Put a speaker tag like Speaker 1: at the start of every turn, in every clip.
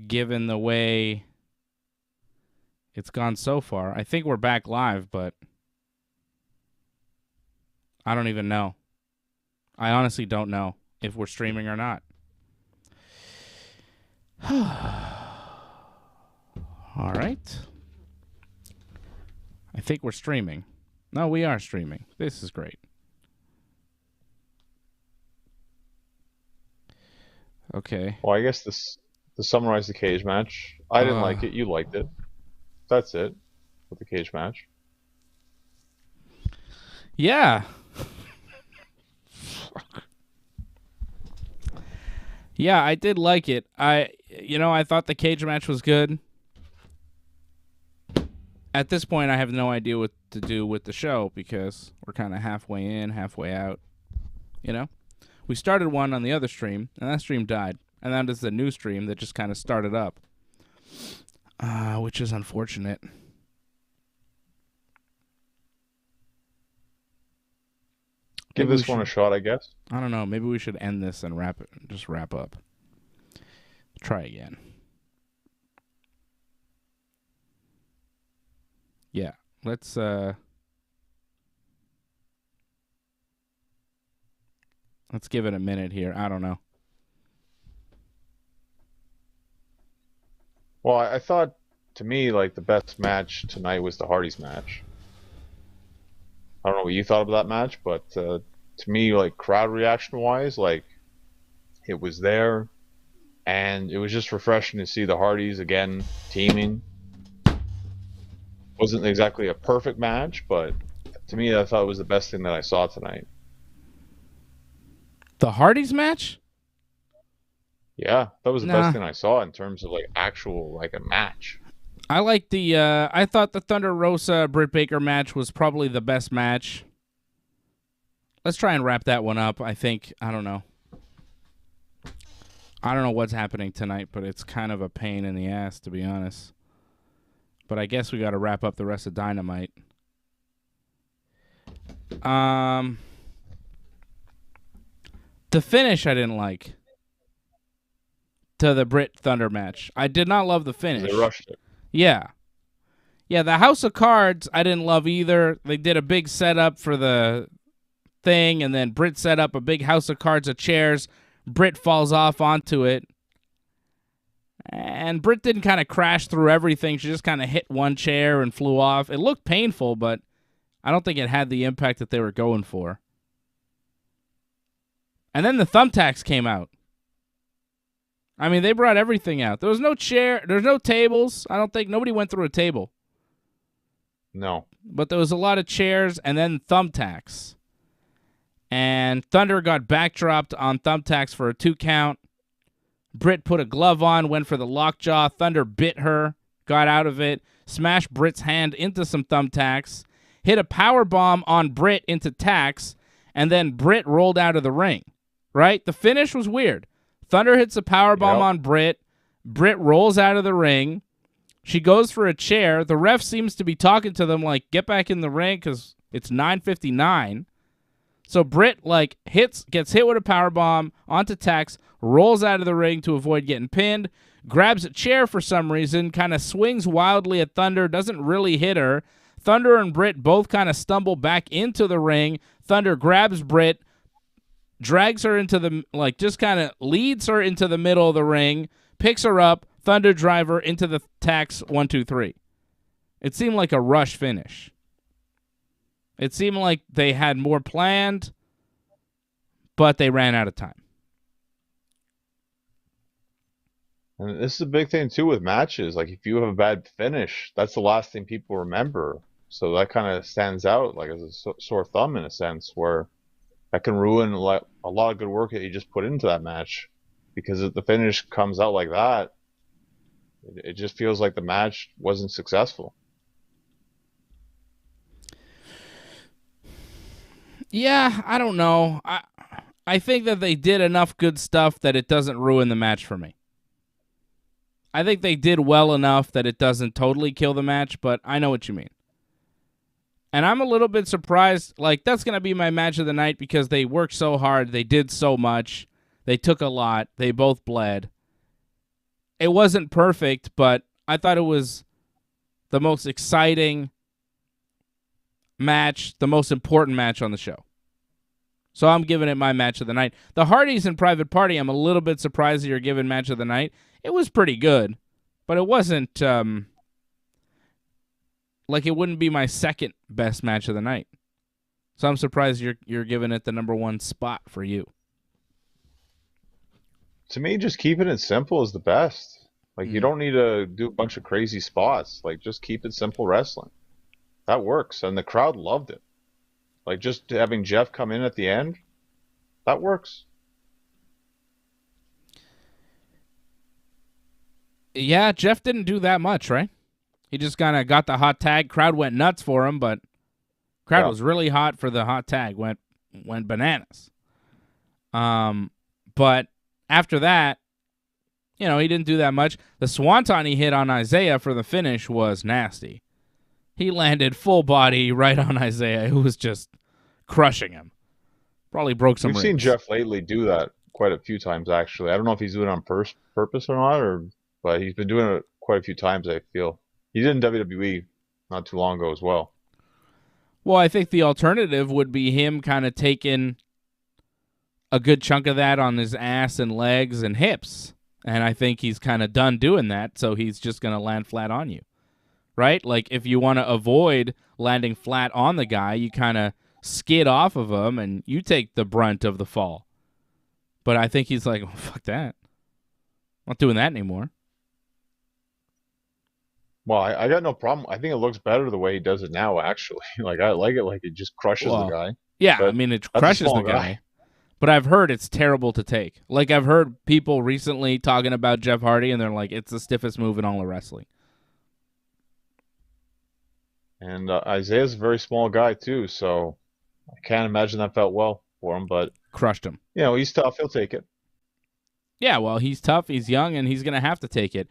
Speaker 1: given the way it's gone so far. I think we're back live, but I don't even know. I honestly don't know if we're streaming or not. All right. I think we're streaming. No, we are streaming. This is great. Okay.
Speaker 2: Well, I guess to summarize the cage match, I didn't like it. You liked it. That's it with the cage match.
Speaker 1: Yeah. Yeah, I did like it. I thought the cage match was good. At this point, I have no idea what to do with the show because we're kind of halfway in, halfway out. You know? We started one on the other stream, and that stream died. And that is the new stream that just kind of started up, which is unfortunate.
Speaker 2: Give this one a shot, I guess.
Speaker 1: I don't know. Maybe we should end this and wrap up. Try again. Yeah, let's give it a minute here. I don't know.
Speaker 2: Well, I thought, to me, like, the best match tonight was the Hardys match. I don't know what you thought about that match, but to me, like, crowd reaction-wise, like, it was there, and it was just refreshing to see the Hardys again teaming. Wasn't exactly a perfect match, but to me, I thought it was the best thing that I saw tonight.
Speaker 1: The Hardys match?
Speaker 2: Yeah, that was the best thing I saw in terms of, like, actual, like, a match.
Speaker 1: I like I thought the Thunder Rosa Britt Baker match was probably the best match. Let's try and wrap that one up. I don't know. I don't know what's happening tonight, but it's kind of a pain in the ass, to be honest. But I guess we got to wrap up the rest of Dynamite. The finish I didn't like. To the Britt Thunder match. I did not love the finish.
Speaker 2: They rushed it.
Speaker 1: Yeah. Yeah, the House of Cards I didn't love either. They did a big setup for the thing, and then Britt set up a big House of Cards of chairs. Britt falls off onto it. And Britt didn't kind of crash through everything. She just kind of hit one chair and flew off. It looked painful, but I don't think it had the impact that they were going for. And then the thumbtacks came out. I mean, they brought everything out. There was no chair. There's no tables. I don't think nobody went through a table.
Speaker 2: No.
Speaker 1: But there was a lot of chairs and then thumbtacks. And Thunder got backdropped on thumbtacks for a 2 count. Britt put a glove on, went for the lockjaw. Thunder bit her, got out of it, smashed Britt's hand into some thumbtacks, hit a power bomb on Britt into tacks, and then Britt rolled out of the ring. Right? The finish was weird. Thunder hits a powerbomb on Britt. Britt rolls out of the ring. She goes for a chair. The ref seems to be talking to them like, get back in the ring because it's 9:59. So Britt gets hit with a powerbomb onto tacks, rolls out of the ring to avoid getting pinned, grabs a chair for some reason, kind of swings wildly at Thunder, doesn't really hit her. Thunder and Britt both kind of stumble back into the ring. Thunder grabs Britt, drags her into the, just kind of leads her into the middle of the ring, picks her up, Thunder driver into the tacks, 1, 2, 3. It seemed like a rush finish. It seemed like they had more planned, but they ran out of time.
Speaker 2: And this is a big thing, too, with matches. Like, if you have a bad finish, that's the last thing people remember. So that kind of stands out, like, as a sore thumb, in a sense, where that can ruin a lot of good work that you just put into that match. Because if the finish comes out like that, it just feels like the match wasn't successful.
Speaker 1: Yeah, I don't know. I think that they did enough good stuff that it doesn't ruin the match for me. I think they did well enough that it doesn't totally kill the match, but I know what you mean. And I'm a little bit surprised. Like, that's going to be my match of the night because they worked so hard. They did so much. They took a lot. They both bled. it wasn't perfect, but I thought it was the most exciting match, the most important match on the show. So I'm giving it my match of the night. The Hardys and Private Party, I'm a little bit surprised that you're giving match of the night. It was pretty good, but it wasn't like it wouldn't be my second best match of the night. So I'm surprised you're giving it the number one spot for you.
Speaker 2: To me, just keeping it simple is the best. Like, you don't need to do a bunch of crazy spots. Like, just keep it simple wrestling. That works, and the crowd loved it. Like, just having Jeff come in at the end, that works.
Speaker 1: Yeah, Jeff didn't do that much, right? He just kind of got the hot tag. Crowd went nuts for him, but crowd was really hot for the hot tag. Went bananas. But after that, he didn't do that much. The swanton he hit on Isaiah for the finish was nasty. He landed full body right on Isaiah, who was just crushing him. Probably broke some ribs.
Speaker 2: We've seen Jeff lately do that quite a few times, actually. I don't know if he's doing it on purpose or not, but he's been doing it quite a few times, I feel. He did in WWE not too long ago as well.
Speaker 1: Well, I think the alternative would be him kind of taking a good chunk of that on his ass and legs and hips. And I think he's kind of done doing that, so he's just going to land flat on you. Right? Like, if you want to avoid landing flat on the guy, you kind of skid off of him and you take the brunt of the fall. But I think he's like, oh, fuck that. I'm not doing that anymore.
Speaker 2: Well, I got no problem. I think it looks better the way he does it now, actually. Like, I like it like it just crushes the guy.
Speaker 1: Yeah, I mean, it crushes the guy. But I've heard it's terrible to take. Like, I've heard people recently talking about Jeff Hardy, and they're like, it's the stiffest move in all of wrestling.
Speaker 2: And Isaiah's a very small guy, too, so I can't imagine that felt well for him, but...
Speaker 1: Crushed him.
Speaker 2: He's tough. He'll take it.
Speaker 1: Yeah, well, he's tough, he's young, and he's going to have to take it.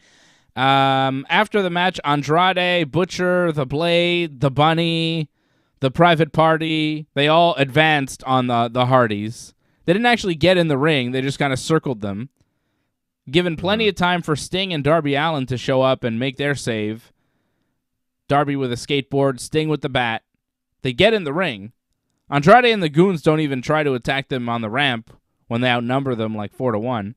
Speaker 1: After the match, Andrade, Butcher, The Blade, The Bunny, The Private Party, they all advanced on the Hardys. They didn't actually get in the ring. They just kind of circled them, given plenty of time for Sting and Darby Allin to show up and make their save. Darby with a skateboard, Sting with the bat. They get in the ring. Andrade and the Goons don't even try to attack them on the ramp when they outnumber them like 4-1.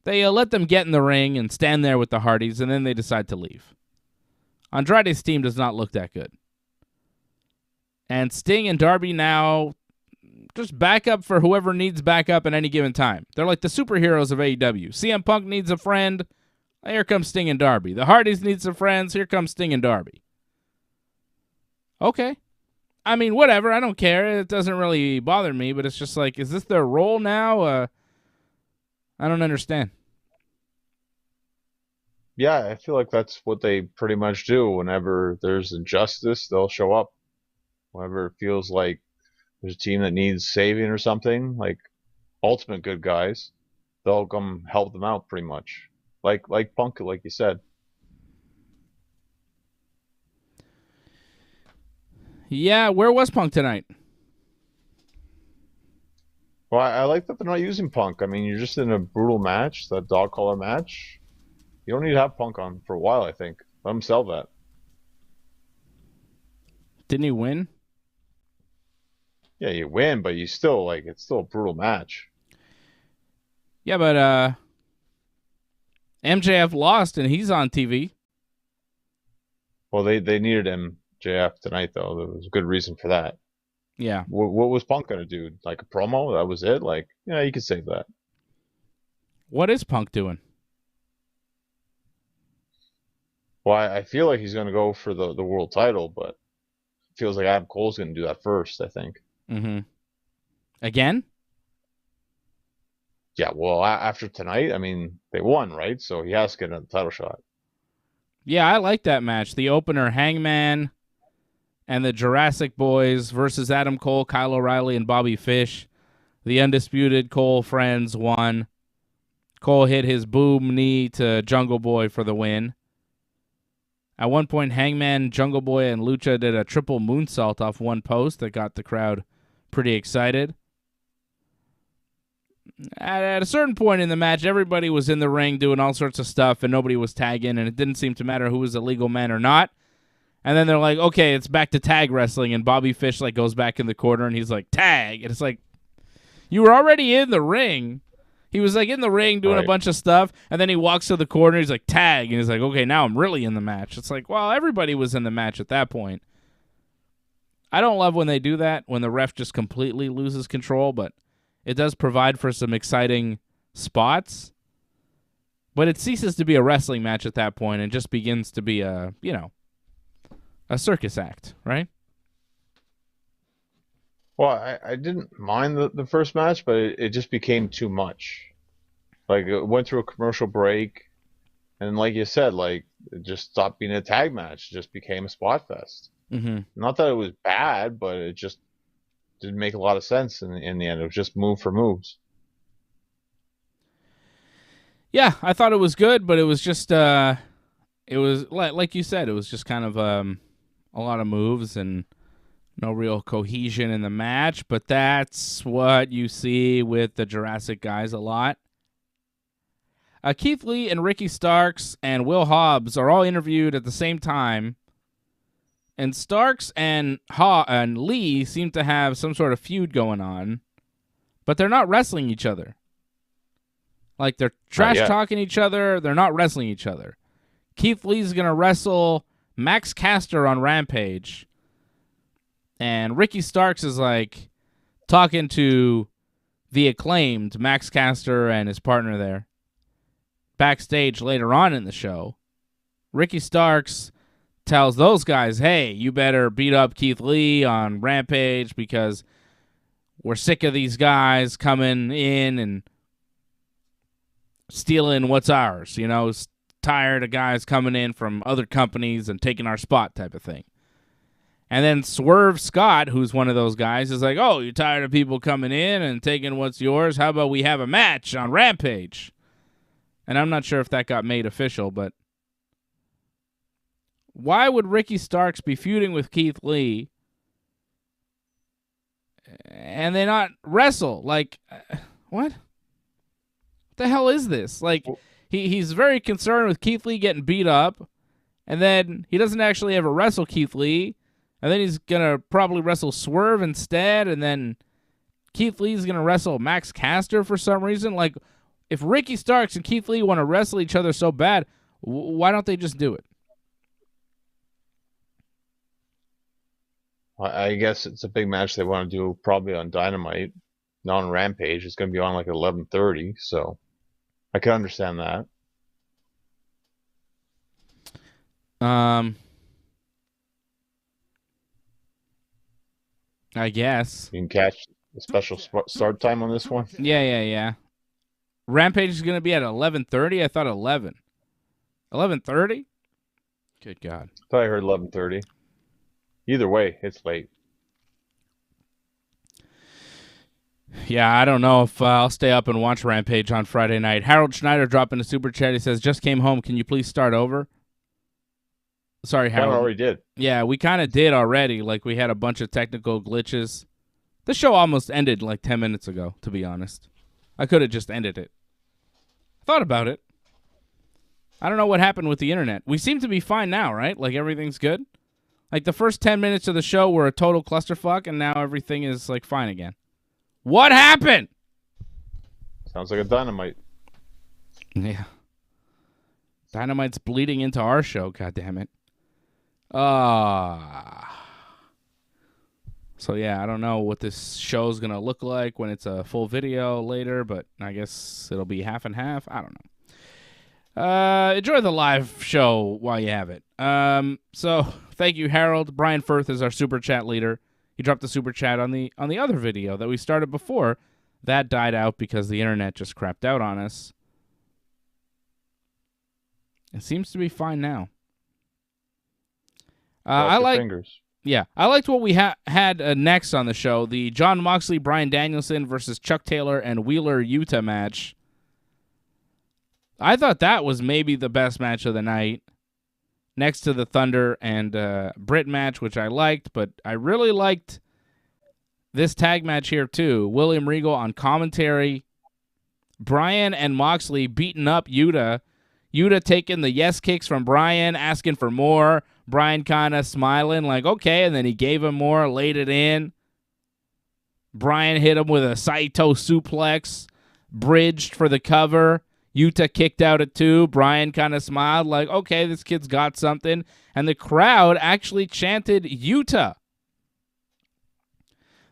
Speaker 1: They let them get in the ring and stand there with the Hardys, and then they decide to leave. Andrade's team does not look that good. And Sting and Darby now just back up for whoever needs backup at any given time. They're like the superheroes of AEW. CM Punk needs a friend. Here comes Sting and Darby. The Hardys need some friends. Here comes Sting and Darby. Okay. I mean, whatever. I don't care. It doesn't really bother me, but it's just like, is this their role now? I don't understand.
Speaker 2: Yeah, I feel like that's what they pretty much do. Whenever there's injustice, they'll show up. Whenever it feels like there's a team that needs saving or something, like ultimate good guys, they'll come help them out pretty much. Like Punk, like you said.
Speaker 1: Yeah, where was Punk tonight?
Speaker 2: Well, I like that they're not using Punk. I mean, you're just in a brutal match, that dog collar match. You don't need to have Punk on for a while, I think. Let him sell that.
Speaker 1: Didn't he win?
Speaker 2: Yeah, you win, but you still, it's still a brutal match.
Speaker 1: Yeah, but MJF lost and he's on TV.
Speaker 2: Well, they needed MJF tonight, though. There was a good reason for that.
Speaker 1: Yeah.
Speaker 2: What was Punk going to do? Like a promo? That was it? You could save that.
Speaker 1: What is Punk doing?
Speaker 2: Well, I feel like he's going to go for the world title, but it feels like Adam Cole's going to do that first, I think.
Speaker 1: Mm-hmm. Again?
Speaker 2: Yeah, well, after tonight, I mean, they won, right? So he has to get another title shot.
Speaker 1: Yeah, I like that match. The opener, Hangman and the Jurassic Boys versus Adam Cole, Kyle O'Reilly, and Bobby Fish. The undisputed Cole friends won. Cole hit his boom knee to Jungle Boy for the win. At one point, Hangman, Jungle Boy, and Lucha did a triple moonsault off one post that got the crowd pretty excited. at a certain point in the match, everybody was in the ring doing all sorts of stuff, and nobody was tagging, and it didn't seem to matter who was a legal man or not. And then they're like, okay, it's back to tag wrestling, and Bobby Fish like goes back in the corner, and he's like, tag. And it's like, you were already in the ring. He was like in the ring doing a bunch of stuff, and then he walks to the corner, he's like, tag. And he's like, okay, now I'm really in the match. It's like, well, everybody was in the match at that point. I don't love when they do that, when the ref just completely loses control, but it does provide for some exciting spots. But it ceases to be a wrestling match at that point and just begins to be a circus act, right?
Speaker 2: Well, I didn't mind the first match, but it just became too much. Like, it went through a commercial break, and like you said, like, it just stopped being a tag match. It just became a spot fest.
Speaker 1: Mm-hmm.
Speaker 2: Not that it was bad, but it just didn't make a lot of sense in the end. It was just move for moves.
Speaker 1: Yeah, I thought it was good, but it was just, it was, like you said, it was just kind of a lot of moves and no real cohesion in the match, but that's what you see with the Jurassic guys a lot. Keith Lee and Ricky Starks and Will Hobbs are all interviewed at the same time, and Starks and Lee seem to have some sort of feud going on, but they're not wrestling each other. Like, they're trash-talking each other. They're not wrestling each other. Keith Lee's going to wrestle Max Caster on Rampage, and Ricky Starks is, like, talking to the Acclaimed, Max Caster and his partner there. Backstage later on in the show, Ricky Starks tells those guys, hey, you better beat up Keith Lee on Rampage because we're sick of these guys coming in and stealing what's ours, tired of guys coming in from other companies and taking our spot type of thing. And then Swerve Scott, who's one of those guys, is like, oh, you're tired of people coming in and taking what's yours? How about we have a match on Rampage? And I'm not sure if that got made official, but why would Ricky Starks be feuding with Keith Lee and they not wrestle? Like, what? What the hell is this? Like, he's very concerned with Keith Lee getting beat up, and then he doesn't actually ever wrestle Keith Lee, and then he's going to probably wrestle Swerve instead, and then Keith Lee's going to wrestle Max Caster for some reason. Like, if Ricky Starks and Keith Lee want to wrestle each other so bad, why don't they just do it?
Speaker 2: I guess it's a big match they want to do probably on Dynamite, not on Rampage. It's going to be on like 11:30, so I can understand that.
Speaker 1: I guess.
Speaker 2: You can catch the special start time on this one.
Speaker 1: Yeah. Rampage is going to be at 11:30? I thought 11. 11:30? Good God.
Speaker 2: I thought I heard 11:30. Either way, it's late.
Speaker 1: Yeah, I don't know if I'll stay up and watch Rampage on Friday night. Harold Schneider dropping a super chat. He says, just came home. Can you please start over? Sorry, Harold.
Speaker 2: I already did.
Speaker 1: Yeah, we kind of did already. Like, we had a bunch of technical glitches. The show almost ended like 10 minutes ago, to be honest. I could have just ended it. I thought about it. I don't know what happened with the internet. We seem to be fine now, right? Like, everything's good? Like, the first 10 minutes of the show were a total clusterfuck, and now everything is, like, fine again. What happened?
Speaker 2: Sounds like a Dynamite.
Speaker 1: Yeah. Dynamite's bleeding into our show, goddammit. So, yeah, I don't know what this show's going to look like when it's a full video later, but I guess it'll be half and half. I don't know. Enjoy the live show while you have it. So thank you, Harold. Brian Firth is our super chat leader. He dropped the super chat on the other video that we started before. That died out because the internet just crapped out on us. It seems to be fine now. I like fingers. Yeah, I liked what we had next on the show, the Jon Moxley, Bryan Danielson versus Chuck Taylor and Wheeler Yuta match. I thought that was maybe the best match of the night, next to the Thunder and Britt match, which I liked, but I really liked this tag match here too. William Regal on commentary Bryan and Moxley beating up Yuta. Yuta taking the yes kicks from Bryan, asking for more. Bryan kind of smiling like, okay, and then he gave him more, laid it in. Bryan hit him with a Saito suplex, bridged for the cover. Yuta kicked out at 2. Bryan kind of smiled like, okay, this kid's got something. And the crowd actually chanted Yuta.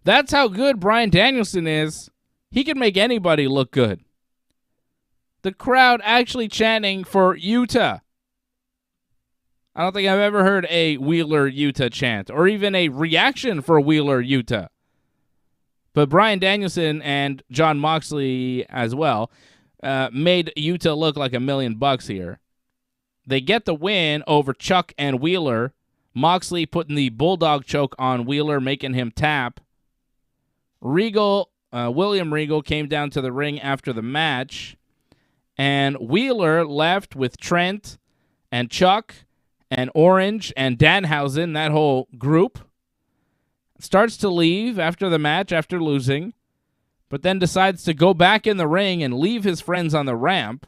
Speaker 1: That's how good Bryan Danielson is. He can make anybody look good. The crowd actually chanting for Yuta. I don't think I've ever heard a Wheeler Yuta chant or even a reaction for Wheeler Yuta. But Bryan Danielson and Jon Moxley as well made Yuta look like $1 million here. They get the win over Chuck and Wheeler. Moxley putting the bulldog choke on Wheeler, making him tap. William Regal came down to the ring after the match, and Wheeler left with Trent and Chuck and Orange and Danhausen, that whole group. Starts to leave after the match, after losing, but then decides to go back in the ring and leave his friends on the ramp.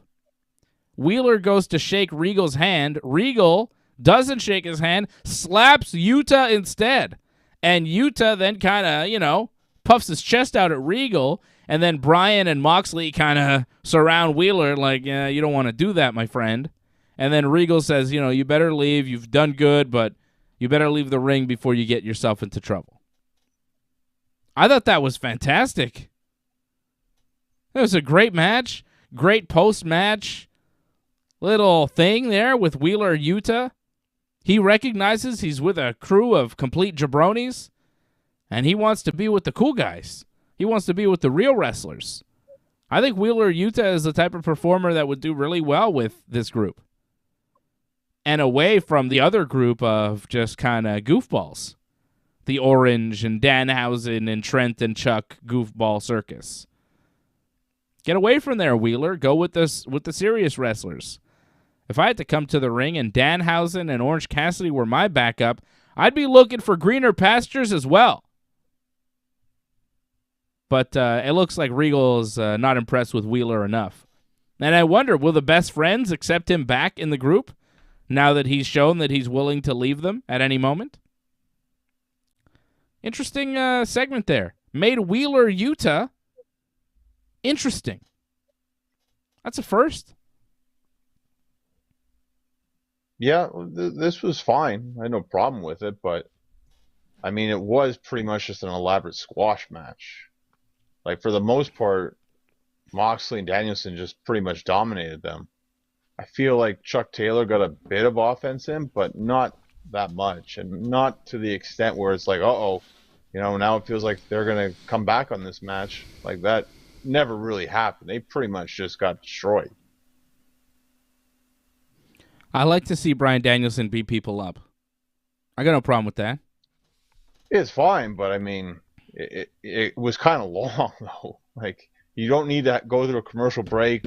Speaker 1: Wheeler goes to shake Regal's hand. Regal doesn't shake his hand, slaps Yuta instead. And Yuta then kind of, puffs his chest out at Regal, and then Bryan and Moxley kind of surround Wheeler like, yeah, you don't want to do that, my friend. And then Regal says, you better leave. You've done good, but you better leave the ring before you get yourself into trouble. I thought that was fantastic. It was a great match, great post-match little thing there with Wheeler Yuta. He recognizes he's with a crew of complete jabronis, and he wants to be with the cool guys. He wants to be with the real wrestlers. I think Wheeler Yuta is the type of performer that would do really well with this group. And away from the other group of just kind of goofballs. The Orange and Danhausen and Trent and Chuck goofball circus. Get away from there, Wheeler. Go with the serious wrestlers. If I had to come to the ring and Danhausen and Orange Cassidy were my backup, I'd be looking for greener pastures as well. But it looks like Regal is not impressed with Wheeler enough. And I wonder, will the best friends accept him back in the group now that he's shown that he's willing to leave them at any moment? Interesting segment there. Made Wheeler Yuta interesting. That's a first.
Speaker 2: Yeah, this was fine. I had no problem with it, but I mean, it was pretty much just an elaborate squash match. Like, for the most part, Moxley and Danielson just pretty much dominated them. I feel like Chuck Taylor got a bit of offense in, but not that much, and not to the extent where it's like, uh-oh, now it feels like they're going to come back on this match. Like, that never really happened. They pretty much just got destroyed.
Speaker 1: I like to see Bryan Danielson beat people up. I got no problem with that.
Speaker 2: It's fine, but I mean, it was kind of long, though. Like, you don't need to go through a commercial break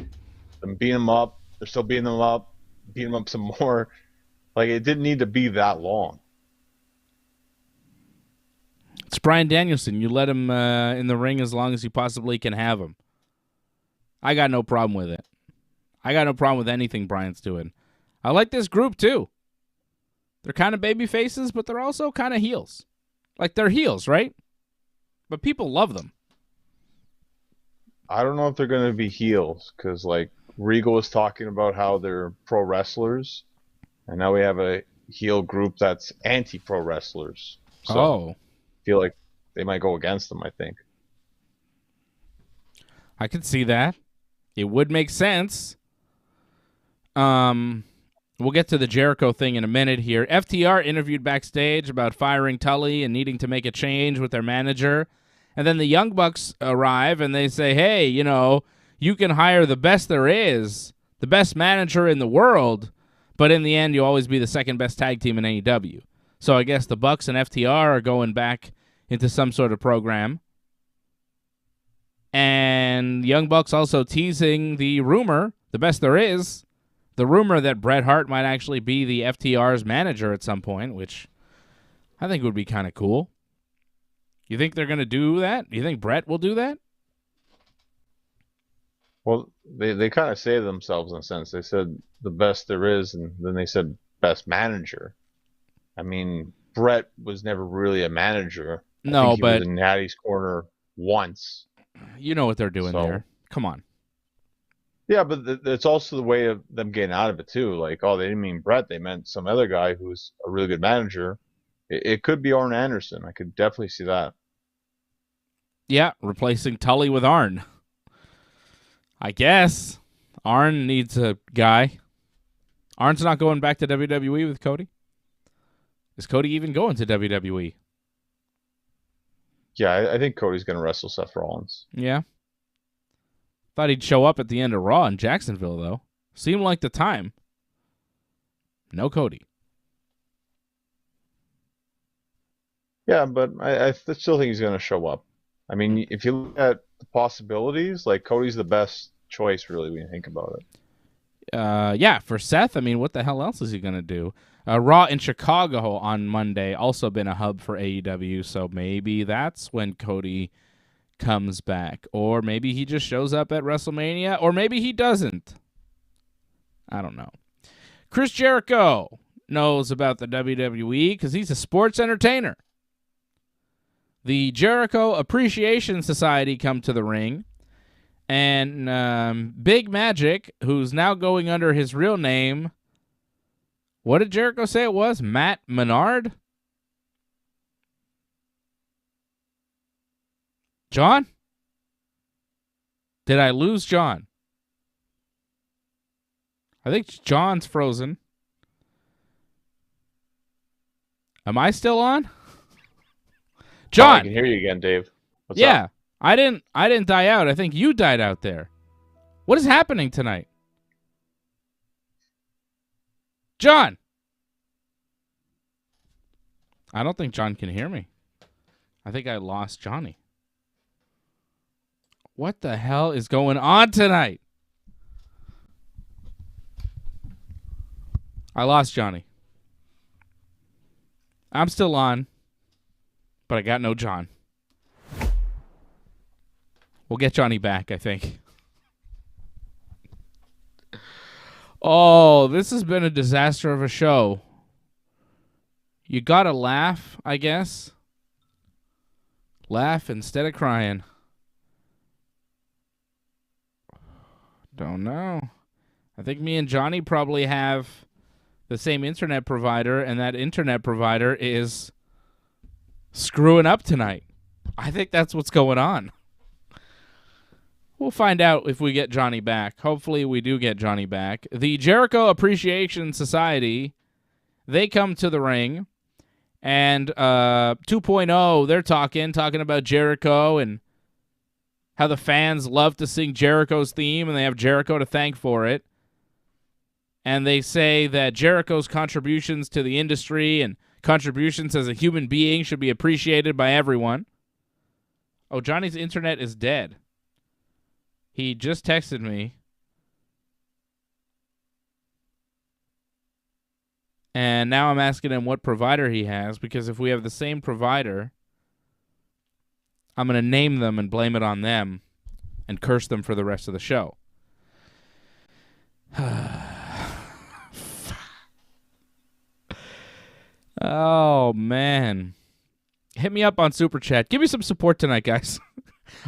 Speaker 2: and beat them up. They're still beating them up, beat them up some more. Like, it didn't need to be that long.
Speaker 1: It's Bryan Danielson. You let him in the ring as long as you possibly can have him. I got no problem with it. I got no problem with anything Bryan's doing. I like this group, too. They're kind of baby faces, but they're also kind of heels. Like, they're heels, right? But people love them.
Speaker 2: I don't know if they're going to be heels, because, like, Regal was talking about how they're pro wrestlers, and now we have a heel group that's anti-pro wrestlers. So I feel like they might go against them, I think.
Speaker 1: I could see that. It would make sense. We'll get to the Jericho thing in a minute here. FTR interviewed backstage about firing Tully and needing to make a change with their manager. And then the Young Bucks arrive and they say, hey, you can hire the best there is, the best manager in the world, but in the end, you'll always be the second best tag team in AEW. So I guess the Bucks and FTR are going back into some sort of program. And Young Bucks also teasing the rumor, the best there is, the rumor that Bret Hart might actually be the FTR's manager at some point, which I think would be kind of cool. You think they're going to do that? You think Bret will do that?
Speaker 2: Well, they kind of saved themselves in a sense. They said the best there is, and then they said best manager. I mean, Brett was never really a manager. I think
Speaker 1: No,
Speaker 2: he was
Speaker 1: but
Speaker 2: in Natty's corner once.
Speaker 1: you know what they're doing
Speaker 2: So
Speaker 1: there. Come on.
Speaker 2: yeah, but it's also the way of them getting out of it too. Like, oh, they didn't mean Brett; they meant some other guy who's a really good manager. It could be Arn Anderson. I could definitely see that.
Speaker 1: Yeah, replacing Tully with Arn. I guess Arn needs a guy. Arn's not going back to WWE with Cody. Is Cody even going to WWE?
Speaker 2: Yeah, I think Cody's going to wrestle Seth Rollins.
Speaker 1: Yeah. Thought he'd show up at the end of Raw in Jacksonville, though. Seemed like the time. No Cody.
Speaker 2: Yeah, but I still think he's going to show up. I mean, if you look at the possibilities, like Cody's the best choice, really, when you think about it.
Speaker 1: Yeah, for Seth, I mean, what the hell else is he going to do? Raw in Chicago on Monday, also been a hub for AEW, so maybe that's when Cody comes back. Or maybe he just shows up at WrestleMania, or maybe he doesn't. I don't know. Chris Jericho knows about the WWE because he's a sports entertainer. The Jericho Appreciation Society come to the ring. And Big Magic, who's now going under his real name, what did Jericho say it was? Matt Menard? John? Did I lose John? I think John's frozen. Am I still on? John!
Speaker 2: I can hear you again, Dave. What's
Speaker 1: yeah.
Speaker 2: up?
Speaker 1: I didn't die out. I think you died out there. What is happening tonight? John! I don't think John can hear me. I think I lost Johnny. What the hell is going on tonight? I lost Johnny. I'm still on, but I got no John. We'll get Johnny back, I think. Oh, this has been a disaster of a show. You gotta laugh, I guess. Laugh instead of crying. Don't know. I think me and Johnny probably have the same internet provider, and that internet provider is screwing up tonight. I think that's what's going on. We'll find out if we get Johnny back. Hopefully we do get Johnny back. The Jericho Appreciation Society, they come to the ring. And 2.0, they're talking about Jericho and how the fans love to sing Jericho's theme, and they have Jericho to thank for it. And they say that Jericho's contributions to the industry and contributions as a human being should be appreciated by everyone. Oh, Johnny's internet is dead. He just texted me. And now I'm asking him what provider he has, because if we have the same provider, I'm going to name them and blame it on them and curse them for the rest of the show. Oh, man. Hit me up on Super Chat. Give me some support tonight, guys.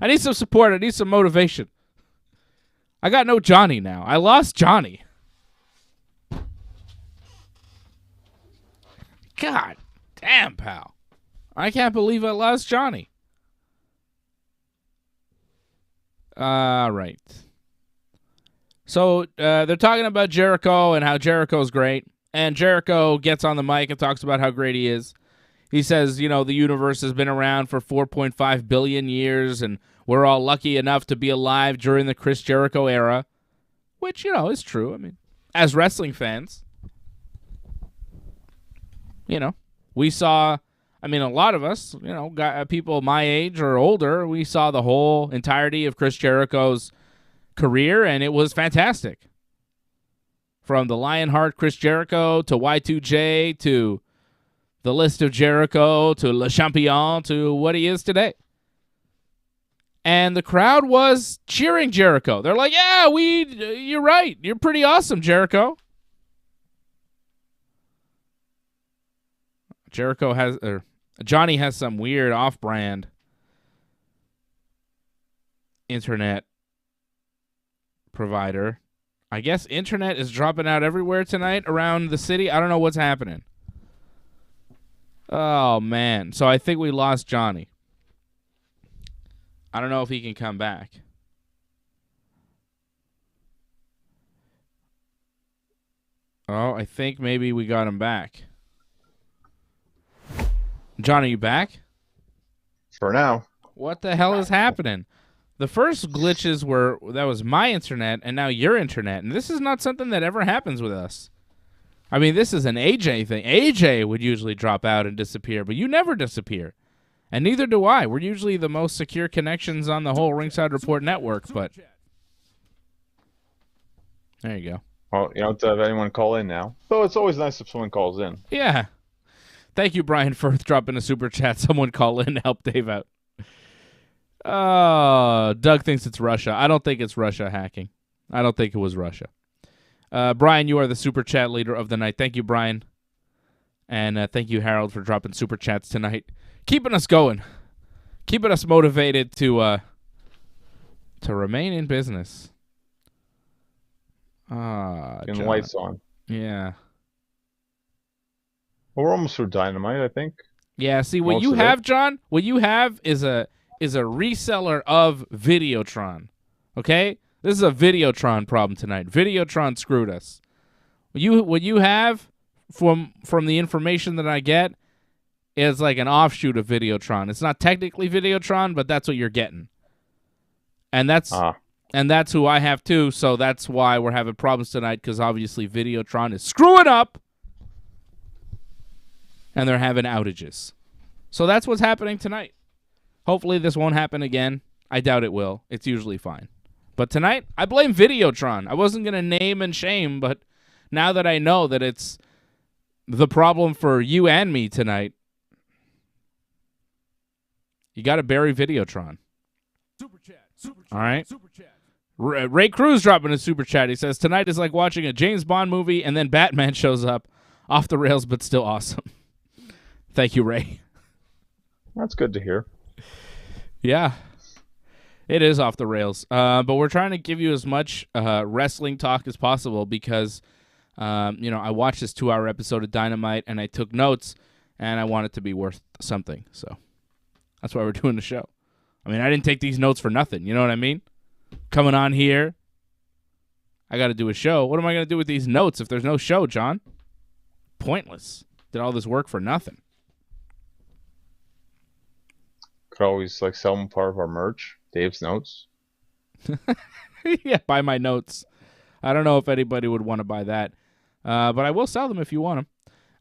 Speaker 1: I need some support. I need some motivation. I got no Johnny now. I lost Johnny. God damn, pal. I can't believe I lost Johnny. All right. So they're talking about Jericho and how Jericho's great. And Jericho gets on the mic and talks about how great he is. He says, you know, the universe has been around for 4.5 billion years, and we're all lucky enough to be alive during the Chris Jericho era, which, you know, is true. I mean, as wrestling fans, you know, we saw, I mean, a lot of us, you know, people my age or older, we saw the whole entirety of Chris Jericho's career, and it was fantastic. From the Lionheart Chris Jericho to Y2J to the List of Jericho to Le Champion to what he is today. And the crowd was cheering Jericho. They're like, yeah, you're right. You're pretty awesome, Jericho. Johnny has some weird off-brand internet provider. I guess internet is dropping out everywhere tonight around the city. I don't know what's happening. Oh, man. So I think we lost Johnny. I don't know if he can come back. Oh, I think maybe we got him back. John, are you back?
Speaker 2: For now.
Speaker 1: What the hell is happening? The first glitches that was my internet and now your internet. And this is not something that ever happens with us. I mean, this is an AJ thing. AJ would usually drop out and disappear, but you never disappear. And neither do I. We're usually the most secure connections on the whole Ringside Report network, but there you go.
Speaker 2: Well, you don't have anyone call in now. Though it's always nice if someone calls in.
Speaker 1: Yeah. Thank you, Brian Firth, dropping a super chat. Someone call in to help Dave out. Doug thinks it's Russia. I don't think it's Russia hacking. I don't think it was Russia. Brian, you are the super chat leader of the night. Thank you, Brian. And thank you, Harold, for dropping super chats tonight. Keeping us going. Keeping us motivated to remain in business.
Speaker 2: Getting the lights on.
Speaker 1: Yeah.
Speaker 2: Well, we're almost through Dynamite, I think.
Speaker 1: Yeah, see, what you have, John, what you have is a reseller of Videotron. Okay? This is a Videotron problem tonight. Videotron screwed us. What you have from the information that I get is like an offshoot of Videotron. It's not technically Videotron, but that's what you're getting. And that's who I have too, so that's why we're having problems tonight, because obviously Videotron is screwing up and they're having outages. So that's what's happening tonight. Hopefully this won't happen again. I doubt it will. It's usually fine. But tonight, I blame Videotron. I wasn't going to name and shame, but now that I know that it's the problem for you and me tonight, you got to bury Videotron. Super chat. All right? Super chat. Ray Cruz dropping a super chat. He says, tonight is like watching a James Bond movie and then Batman shows up. Off the rails, but still awesome. Thank you, Ray.
Speaker 2: That's good to hear.
Speaker 1: Yeah. It is off the rails. But we're trying to give you as much wrestling talk as possible because, I watched this 2-hour episode of Dynamite and I took notes and I want it to be worth something. So that's why we're doing the show. I mean, I didn't take these notes for nothing. You know what I mean? Coming on here, I got to do a show. What am I going to do with these notes if there's no show, John? Pointless. Did all this work for nothing.
Speaker 2: Could always sell them part of our merch. Dave's notes.
Speaker 1: Yeah, buy my notes. I don't know if anybody would want to buy that, but I will sell them if you want them.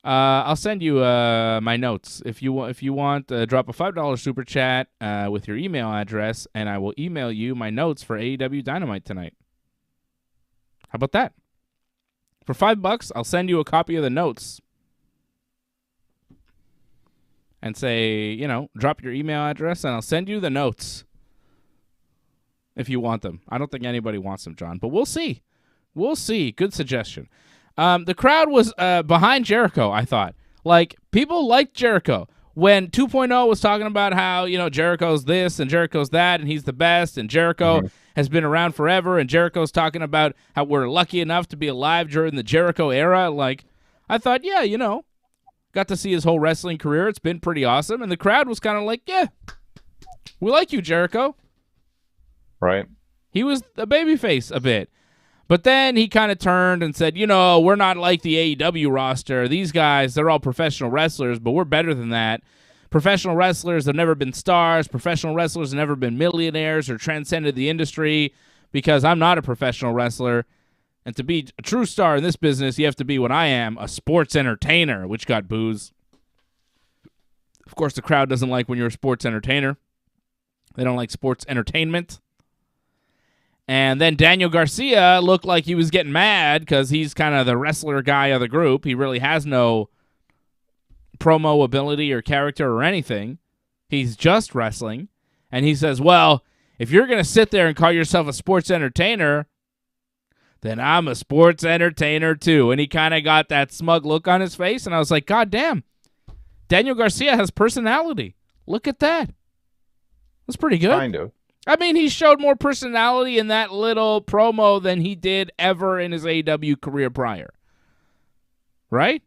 Speaker 1: I'll send you my notes if you want. Drop a $5 super chat with your email address, and I will email you my notes for AEW Dynamite tonight. How about that? For $5, I'll send you a copy of the notes. And say, drop your email address, and I'll send you the notes if you want them. I don't think anybody wants them, John, but we'll see. We'll see. Good suggestion. The crowd was behind Jericho, I thought. People liked Jericho. When 2.0 was talking about how, Jericho's this and Jericho's that, and he's the best, and Jericho has been around forever, and Jericho's talking about how we're lucky enough to be alive during the Jericho era, I thought, yeah, got to see his whole wrestling career. It's been pretty awesome. And the crowd was kind of like, yeah, we like you, Jericho.
Speaker 2: Right.
Speaker 1: He was a babyface a bit. But then he kind of turned and said, we're not like the AEW roster. These guys, they're all professional wrestlers, but we're better than that. Professional wrestlers have never been stars. Professional wrestlers have never been millionaires or transcended the industry because I'm not a professional wrestler. And to be a true star in this business, you have to be what I am, a sports entertainer, which got boos. Of course, the crowd doesn't like when you're a sports entertainer. They don't like sports entertainment. And then Daniel Garcia looked like he was getting mad because he's kind of the wrestler guy of the group. He really has no promo ability or character or anything. He's just wrestling. And he says, well, if you're going to sit there and call yourself a sports entertainer, then I'm a sports entertainer too. And he kind of got that smug look on his face, and I was like, God damn, Daniel Garcia has personality. Look at that. That's pretty good.
Speaker 2: Kind of.
Speaker 1: I mean, he showed more personality in that little promo than he did ever in his AEW career prior. Right?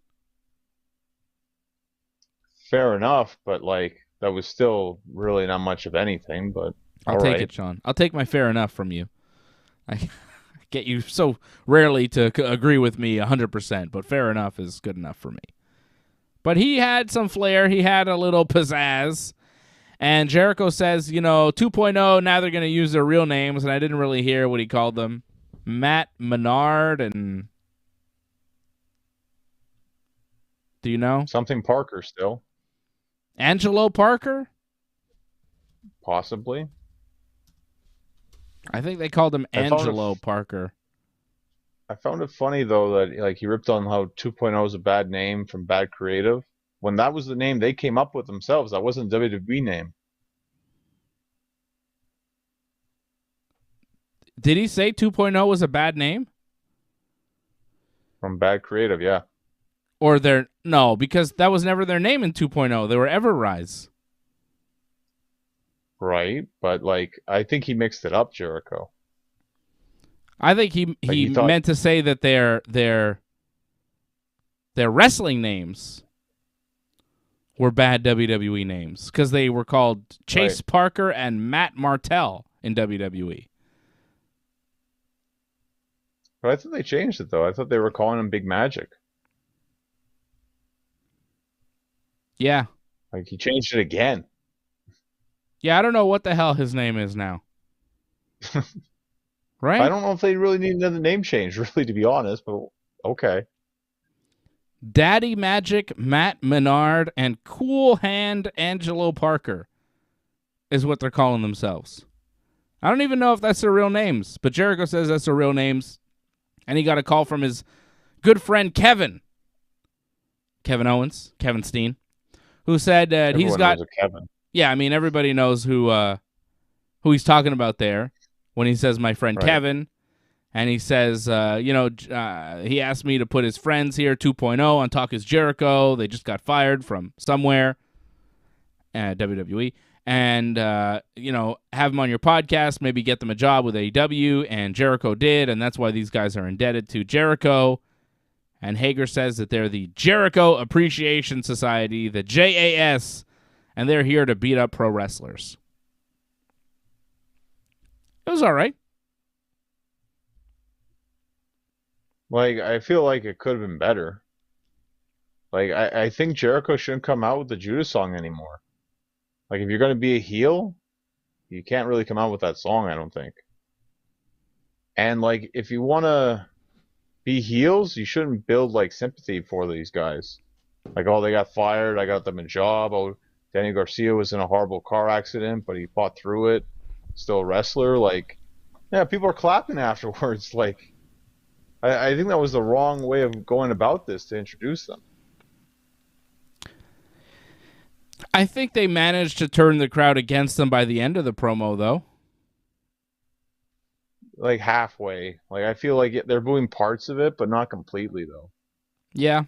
Speaker 2: Fair enough, but like that was still really not much of anything. But
Speaker 1: I'll take it, Sean. I'll take my fair enough from you. I get you so rarely to agree with me 100%, but fair enough is good enough for me. But he had some flair. He had a little pizzazz. And Jericho says, 2.0, now they're going to use their real names, and I didn't really hear what he called them. Matt Menard and... Do you know?
Speaker 2: Something Parker still.
Speaker 1: Angelo Parker?
Speaker 2: Possibly.
Speaker 1: I think they called him Angelo Parker.
Speaker 2: I found it funny, though, that like he ripped on how 2.0 is a bad name from Bad Creative. When that was the name they came up with themselves, that wasn't a WWE name.
Speaker 1: Did he say 2.0 was a bad name?
Speaker 2: From Bad Creative, yeah.
Speaker 1: Or no, because that was never their name in 2.0. They were Everrise.
Speaker 2: Right, but like I think he mixed it up, Jericho.
Speaker 1: I think he meant to say that their wrestling names were bad WWE names because they were called Chase Parker and Matt Martell in WWE.
Speaker 2: But I thought they changed it, though. I thought they were calling him Big Magic.
Speaker 1: Yeah.
Speaker 2: Like, he changed it again.
Speaker 1: Yeah, I don't know what the hell his name is now. Right?
Speaker 2: I don't know if they really need another name change, really, to be honest, but okay.
Speaker 1: Daddy Magic, Matt Menard, and Cool Hand Angelo Parker is what they're calling themselves. I don't even know if that's their real names, but Jericho says that's their real names. And he got a call from his good friend Kevin Owens, Kevin Steen, who said that he's got
Speaker 2: Kevin.
Speaker 1: Yeah, I mean everybody knows who he's talking about there when he says my friend Kevin, and he says he asked me to put his friends here 2.0 on Talk Is Jericho. They just got fired from somewhere, WWE. And, have them on your podcast, maybe get them a job with AEW, and Jericho did, and that's why these guys are indebted to Jericho. And Hager says that they're the Jericho Appreciation Society, the JAS, and they're here to beat up pro wrestlers. It was all right.
Speaker 2: Like, I feel like it could have been better. Like, I think Jericho shouldn't come out with the Judas song anymore. Like, if you're going to be a heel, you can't really come out with that song, I don't think. And, like, if you want to be heels, you shouldn't build, like, sympathy for these guys. Like, oh, they got fired, I got them a job. Oh, Danny Garcia was in a horrible car accident, but he fought through it. Still a wrestler. Like, yeah, people are clapping afterwards. Like, I think that was the wrong way of going about this to introduce them.
Speaker 1: I think they managed to turn the crowd against them by the end of the promo, though.
Speaker 2: Like halfway. Like I feel like they're booing parts of it, but not completely, though.
Speaker 1: Yeah.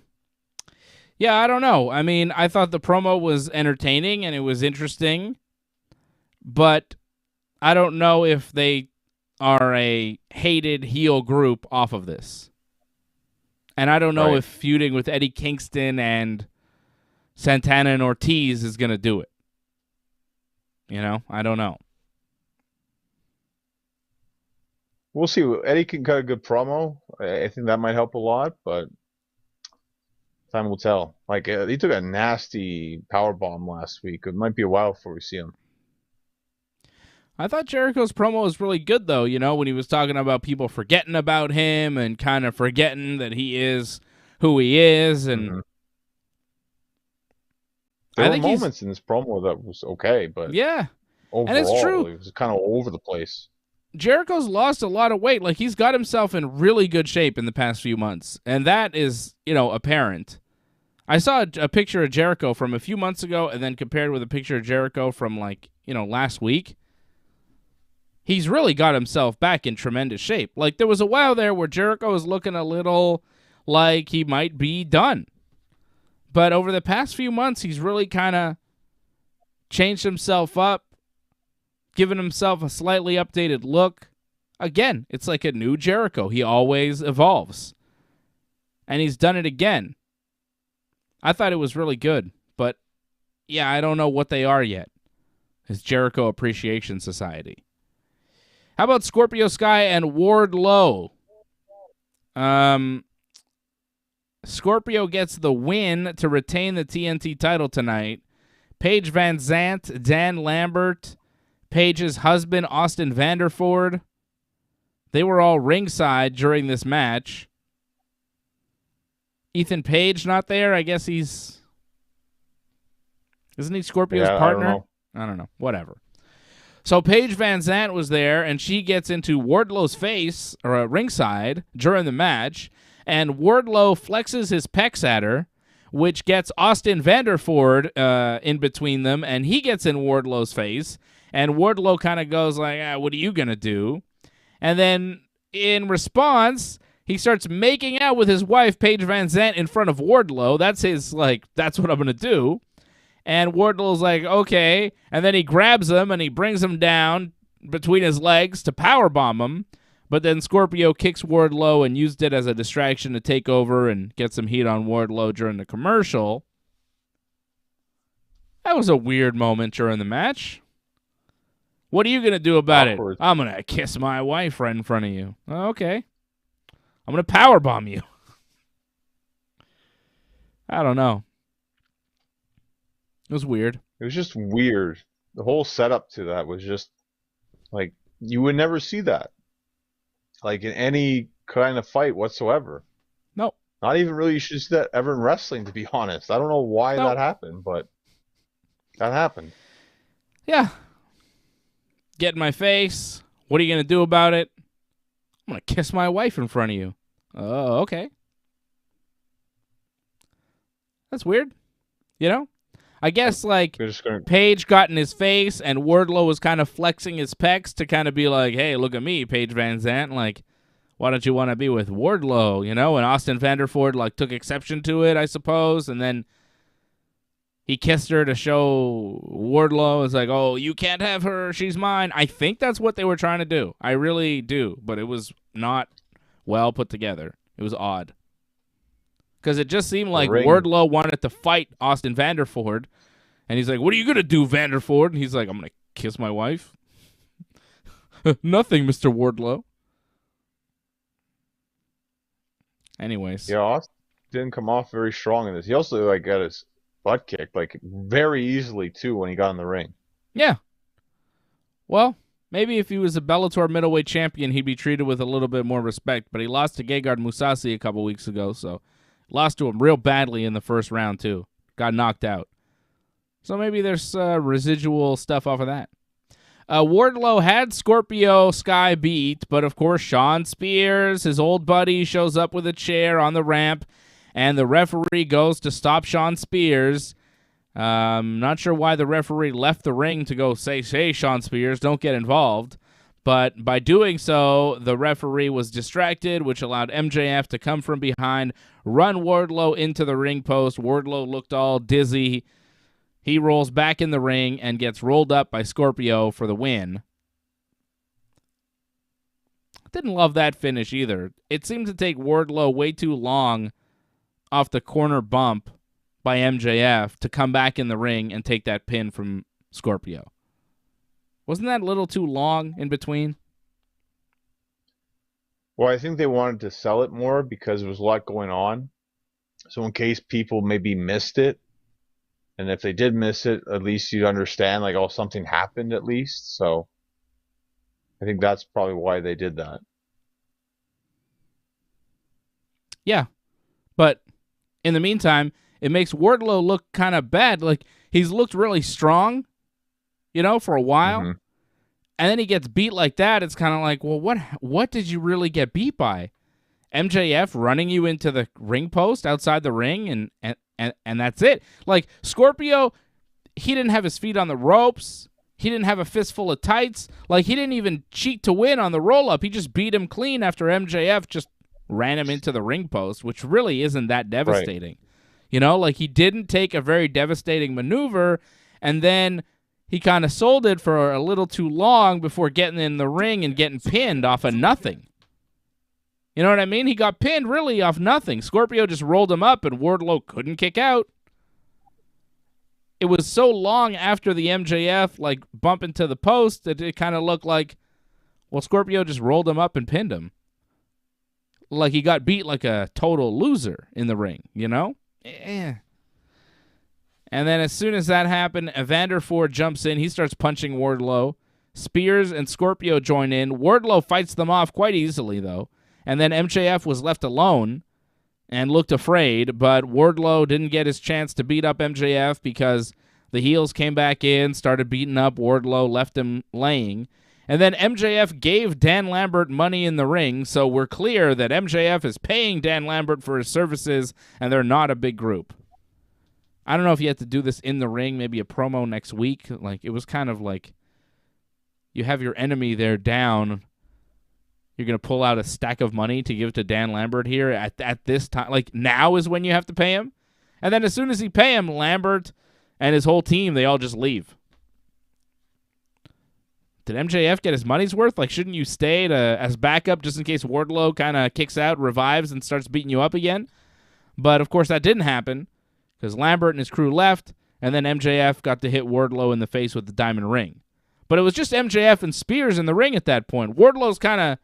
Speaker 1: Yeah, I don't know. I mean, I thought the promo was entertaining and it was interesting, but I don't know if they are a hated heel group off of this. And I don't know if feuding with Eddie Kingston and Santana and Ortiz is going to do it. I don't know.
Speaker 2: We'll see. Eddie can cut a good promo. I think that might help a lot, but time will tell. Like, he took a nasty powerbomb last week. It might be a while before we see him.
Speaker 1: I thought Jericho's promo was really good, though, when he was talking about people forgetting about him and kind of forgetting that he is who he is. And
Speaker 2: there were moments in this promo that was okay, but
Speaker 1: yeah,
Speaker 2: overall,
Speaker 1: and it's true.
Speaker 2: It was kind of all over the place.
Speaker 1: Jericho's lost a lot of weight. Like, he's got himself in really good shape in the past few months, and that is, apparent. I saw a picture of Jericho from a few months ago and then compared with a picture of Jericho from, last week. he's really got himself back in tremendous shape. Like, there was a while there where Jericho was looking a little like he might be done. But over the past few months, he's really kind of changed himself up, given himself a slightly updated look. Again, it's like a new Jericho. He always evolves. And he's done it again. I thought it was really good. But, yeah, I don't know what they are yet. His Jericho Appreciation Society. How about Scorpio Sky and Wardlow? Scorpio gets the win to retain the TNT title tonight. Paige Van Zant, Dan Lambert, Paige's husband, Austin Vanderford. They were all ringside during this match. Ethan Page not there. I guess isn't he Scorpio's partner? I don't know. Whatever. So Paige Van Zant was there, and she gets into Wardlow's face, or ringside, during the match, and Wardlow flexes his pecs at her, which gets Austin Vanderford in between them, and he gets in Wardlow's face, and Wardlow kind of goes like, what are you going to do? And then in response, he starts making out with his wife, Paige Van Zant, in front of Wardlow. That's that's what I'm going to do. And Wardlow's like, okay. And then he grabs him and he brings him down between his legs to powerbomb him. But then Scorpio kicks Wardlow and used it as a distraction to take over and get some heat on Wardlow during the commercial. That was a weird moment during the match. What are you going to do about it? I'm going to kiss my wife right in front of you. Okay. I'm going to powerbomb you. I don't know. It was weird.
Speaker 2: It was just weird. The whole setup to that was just like, you would never see that. Like in any kind of fight whatsoever.
Speaker 1: No.
Speaker 2: Not even really you should see that ever in wrestling, to be honest. I don't know why that happened, but that happened.
Speaker 1: Yeah. Get in my face. What are you going to do about it? I'm going to kiss my wife in front of you. Oh, okay. That's weird. You know? I guess, like, Paige got in his face and Wardlow was kind of flexing his pecs to kind of be like, hey, look at me, Paige Van Zant. Like, why don't you want to be with Wardlow, you know? And Austin Vanderford, like, took exception to it, I suppose. And then he kissed her to show Wardlow. It's like, oh, you can't have her. She's mine. I think that's what they were trying to do. I really do. But it was not well put together. It was odd. Because it just seemed like Wardlow wanted to fight Austin Vanderford. And he's like, what are you going to do, Vanderford? And he's like, I'm going to kiss my wife. Nothing, Mr. Wardlow. Anyways.
Speaker 2: Yeah, Austin didn't come off very strong in this. He also like got his butt kicked like very easily, too, when he got in the ring.
Speaker 1: Yeah. Well, maybe if he was a Bellator middleweight champion, he'd be treated with a little bit more respect. But he lost to Gegard Mousasi a couple weeks ago, so... Lost to him real badly in the first round, too. Got knocked out. So maybe there's residual stuff off of that. Wardlow had Scorpio Sky beat, but of course Shawn Spears, his old buddy, shows up with a chair on the ramp, and the referee goes to stop Shawn Spears. Not sure why the referee left the ring to go say, hey, Shawn Spears, don't get involved. But by doing so, the referee was distracted, which allowed MJF to come from behind, run Wardlow into the ring post. Wardlow looked all dizzy. He rolls back in the ring and gets rolled up by Scorpio for the win. Didn't love that finish either. It seemed to take Wardlow way too long off the corner bump by MJF to come back in the ring and take that pin from Scorpio. Wasn't that a little too long in between?
Speaker 2: Well, I think they wanted to sell it more because there was a lot going on. So in case people maybe missed it, and if they did miss it, at least you'd understand, like, oh, something happened at least. So I think that's probably why they did that.
Speaker 1: Yeah. But in the meantime, it makes Wardlow look kind of bad. Like, he's looked really strong, you know, for a while. Mm-hmm. And then he gets beat like that. It's kind of like, well, what did you really get beat by? MJF running you into the ring post outside the ring, and that's it. Like, Scorpio, he didn't have his feet on the ropes. He didn't have a fistful of tights. Like, he didn't even cheat to win on the roll-up. He just beat him clean after MJF just ran him into the ring post, which really isn't that devastating. Right. You know, like, he didn't take a very devastating maneuver, and then he kind of sold it for a little too long before getting in the ring and getting pinned off of nothing. You know what I mean? He got pinned really off nothing. Scorpio just rolled him up, and Wardlow couldn't kick out. It was so long after the MJF, like, bump into the post that it kind of looked like, well, Scorpio just rolled him up and pinned him. Like, he got beat like a total loser in the ring, you know? And then as soon as that happened, Evander Ford jumps in. He starts punching Wardlow. Spears and Scorpio join in. Wardlow fights them off quite easily, though. And then MJF was left alone and looked afraid, but Wardlow didn't get his chance to beat up MJF because the heels came back in, started beating up Wardlow, left him laying. And then MJF gave Dan Lambert money in the ring, so we're clear that MJF is paying Dan Lambert for his services, and they're not a big group. I don't know if you have to do this in the ring, maybe a promo next week. Like, it was kind of like you have your enemy there down. You're going to pull out a stack of money to give to Dan Lambert here at this time. Like, now is when you have to pay him. And then as soon as you pay him, Lambert and his whole team, they all just leave. Did MJF get his money's worth? Like, shouldn't you stay as backup just in case Wardlow kind of kicks out, revives, and starts beating you up again? But, of course, that didn't happen because Lambert and his crew left, and then MJF got to hit Wardlow in the face with the diamond ring. But it was just MJF and Spears in the ring at that point. Wardlow's kind of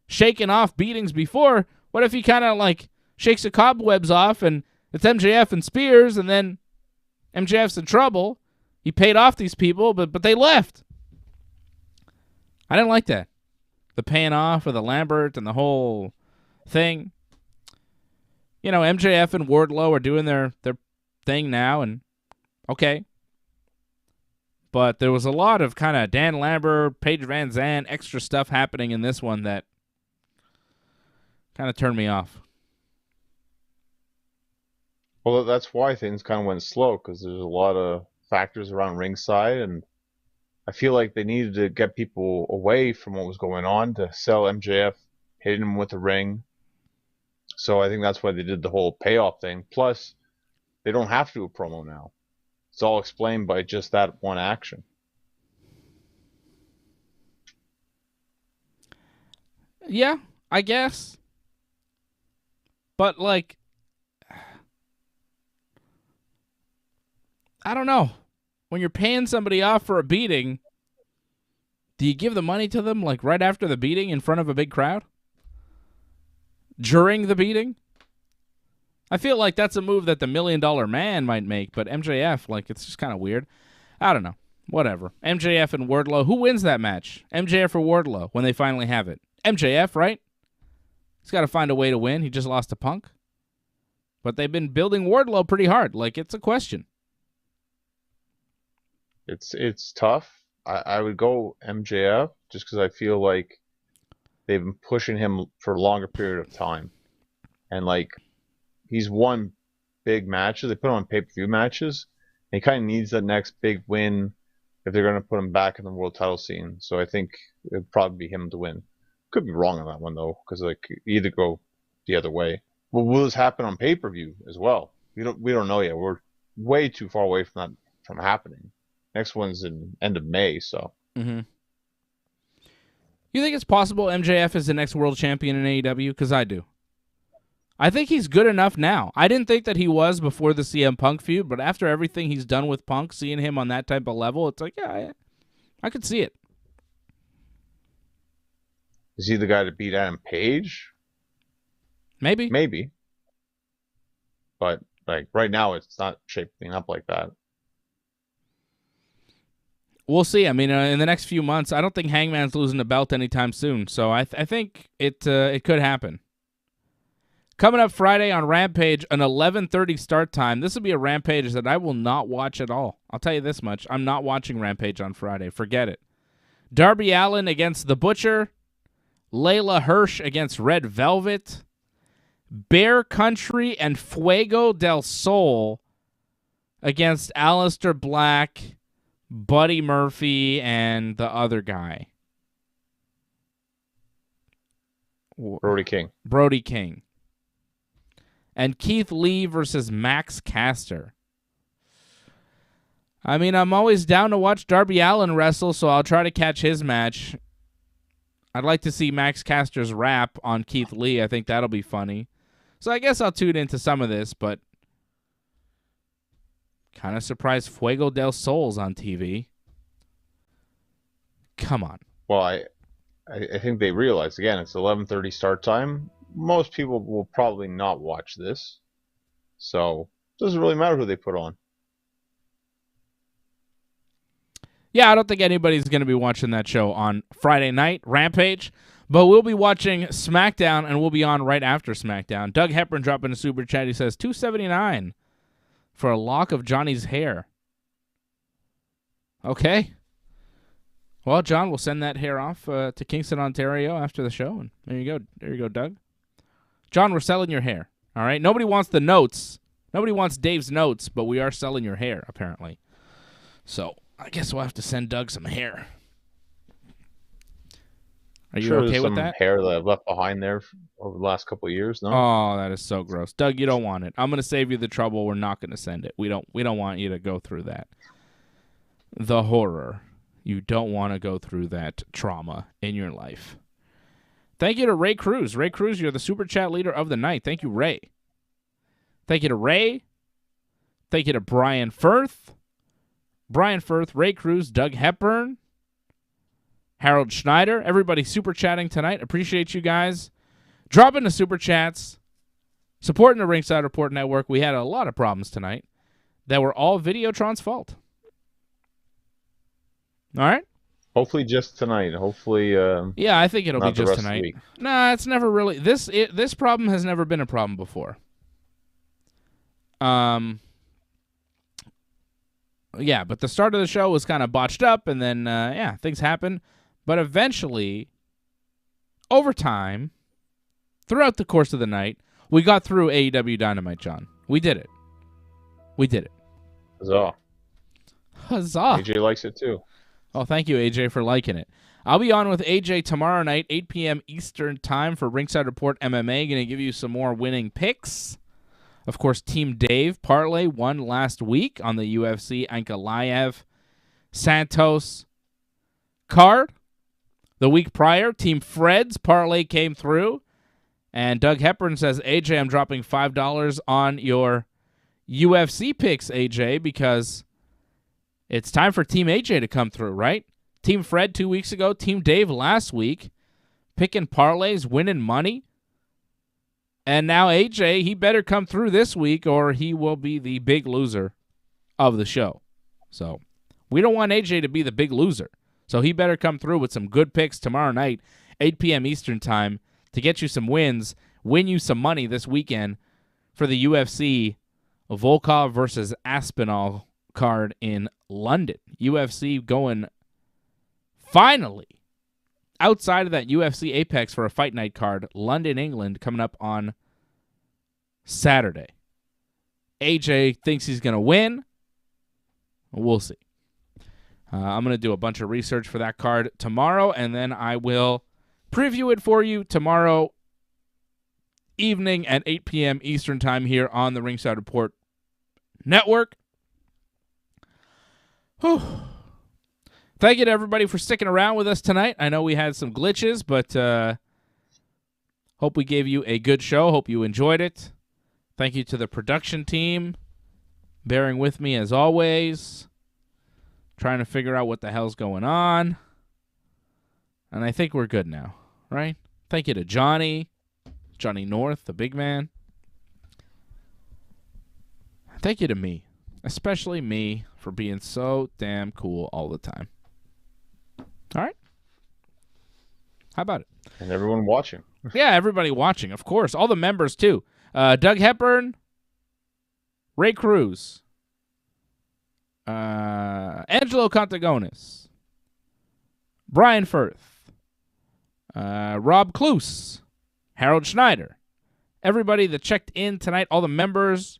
Speaker 1: shaking off beatings before. What if he kind of, like, shakes the cobwebs off and it's MJF and Spears, and then MJF's in trouble? He paid off these people, but they left. I didn't like that. The paying off of the Lambert and the whole thing. You know, MJF and Wardlow are doing their thing now, and okay. But there was a lot of kind of Dan Lambert, Paige Van Zandt, extra stuff happening in this one that kind of turned me off.
Speaker 2: Well, that's why things kind of went slow, because there's a lot of factors around ringside, and I feel like they needed to get people away from what was going on to sell MJF, hitting him with the ring. So I think that's why they did the whole payoff thing. Plus, they don't have to do a promo now. It's all explained by just that one action.
Speaker 1: Yeah, I guess. But, like, I don't know. When you're paying somebody off for a beating, do you give the money to them, like, right after the beating in front of a big crowd? During the beating? I feel like that's a move that the $1 Million Man might make, but MJF, like, it's just kind of weird. I don't know. Whatever. MJF and Wardlow. Who wins that match? MJF or Wardlow when they finally have it? MJF, right? He's got to find a way to win. He just lost to Punk. But they've been building Wardlow pretty hard. Like, it's a question.
Speaker 2: It's tough. I would go MJF just because I feel like they've been pushing him for a longer period of time. And, like, he's won big matches. They put him on pay-per-view matches. And he kind of needs that next big win if they're going to put him back in the world title scene. So I think it would probably be him to win. Could be wrong on that one, though, because, like, either go the other way. Well, will this happen on pay-per-view as well? We don't know yet. We're way too far away from that from happening. Next one's in end of May, so.
Speaker 1: Mm-hmm. You think it's possible MJF is the next world champion in AEW? Because I do. I think he's good enough now. I didn't think that he was before the CM Punk feud, but after everything he's done with Punk, seeing him on that type of level, it's like, yeah, I could see it.
Speaker 2: Is he the guy to beat Adam Page?
Speaker 1: Maybe.
Speaker 2: Maybe. But, like, right now it's not shaping up like that.
Speaker 1: We'll see. I mean, in the next few months, I don't think Hangman's losing the belt anytime soon. So I think it could happen. Coming up Friday on Rampage, an 11:30 start time. This will be a Rampage that I will not watch at all. I'll tell you this much. I'm not watching Rampage on Friday. Forget it. Darby Allin against The Butcher. Layla Hirsch against Red Velvet. Bear Country and Fuego del Sol against Aleister Black, Buddy Murphy and the other guy. Brody King. And Keith Lee versus Max Caster. I mean, I'm always down to watch Darby Allin wrestle, so I'll try to catch his match. I'd like to see Max Caster's rap on Keith Lee. I think that'll be funny. So I guess I'll tune into some of this, but kind of surprised Fuego del Sol's on TV. Come on.
Speaker 2: Well, I think they realize, again, it's 11:30 start time. Most people will probably not watch this. So it doesn't really matter who they put on.
Speaker 1: Yeah, I don't think anybody's going to be watching that show on Friday night, Rampage. But we'll be watching SmackDown, and we'll be on right after SmackDown. Doug Hepburn dropping a super chat. He says, $2.79 for a lock of Johnny's hair. Okay. Well, John, we'll send that hair off to Kingston, Ontario after the show. And there you go. There you go, Doug. John, we're selling your hair. All right? Nobody wants the notes. Nobody wants Dave's notes, but we are selling your hair, apparently. So I guess we'll have to send Doug some hair. Are you okay with that?
Speaker 2: Hair that I've left behind there over the last couple of years, no?
Speaker 1: Oh, that is so gross. Doug, you don't want it. I'm going to save you the trouble. We're not going to send it. We don't want you to go through that. The horror. You don't want to go through that trauma in your life. Thank you to Ray Cruz. Ray Cruz, you're the super chat leader of the night. Thank you, Ray. Thank you to Ray. Thank you to Brian Firth. Brian Firth, Ray Cruz, Doug Hepburn, Harold Schneider. Everybody super chatting tonight. Appreciate you guys dropping the super chats, supporting the Ringside Report Network. We had a lot of problems tonight that were all Videotron's fault. All right?
Speaker 2: Hopefully just tonight. Hopefully
Speaker 1: yeah, I think it'll be just tonight.
Speaker 2: Week.
Speaker 1: Nah, it's never really this problem has never been a problem before. Yeah, but the start of the show was kind of botched up, and then yeah, things happen. But eventually, over time, throughout the course of the night, we got through AEW Dynamite, John. We did it. We did it.
Speaker 2: Huzzah.
Speaker 1: Huzzah.
Speaker 2: AJ likes it too.
Speaker 1: Oh, thank you, AJ, for liking it. I'll be on with AJ tomorrow night, 8 p.m. Eastern Time for Ringside Report MMA. Going to give you some more winning picks. Of course, Team Dave parlay won last week on the UFC Ankalaev Santos card. The week prior, Team Fred's parlay came through. And Doug Hepburn says, AJ, I'm dropping $5 on your UFC picks, AJ, because it's time for Team AJ to come through, right? Team Fred 2 weeks ago, Team Dave last week, picking parlays, winning money. And now AJ, he better come through this week or he will be the big loser of the show. So we don't want AJ to be the big loser. So he better come through with some good picks tomorrow night, 8 p.m. Eastern Time, to get you some wins, win you some money this weekend for the UFC Volkov versus Aspinall card in London. UFC going finally outside of that UFC Apex for a fight night card, London, England, coming up on Saturday. AJ thinks he's going to win. We'll see. I'm going to do a bunch of research for that card tomorrow, and then I will preview it for you tomorrow evening at 8 p.m. Eastern Time here on the Ringside Report Network. Whew. Thank you to everybody for sticking around with us tonight. I know we had some glitches, but hope we gave you a good show. Hope you enjoyed it. Thank you to the production team, bearing with me as always, trying to figure out what the hell's going on. And I think we're good now, right? Thank you to Johnny North, the big man. Thank you to me, especially me, for being so damn cool all the time. All right. How about it?
Speaker 2: And everyone watching.
Speaker 1: Yeah, everybody watching, of course. All the members, too. Doug Hepburn, Ray Cruz, Angelo Contagonis, Brian Firth, Rob Kloos, Harold Schneider. Everybody that checked in tonight, all the members,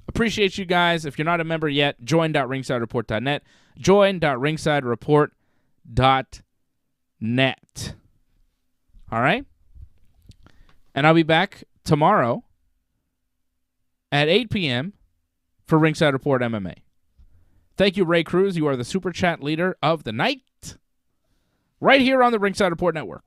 Speaker 1: appreciate appreciate you guys. If you're not a member yet, join.ringsidereport.net. Join.ringsidereport.net. All right? And I'll be back tomorrow at 8 p.m. for Ringside Report MMA. Thank you, Ray Cruz. You are the Super Chat leader of the night. Right here on the Ringside Report Network.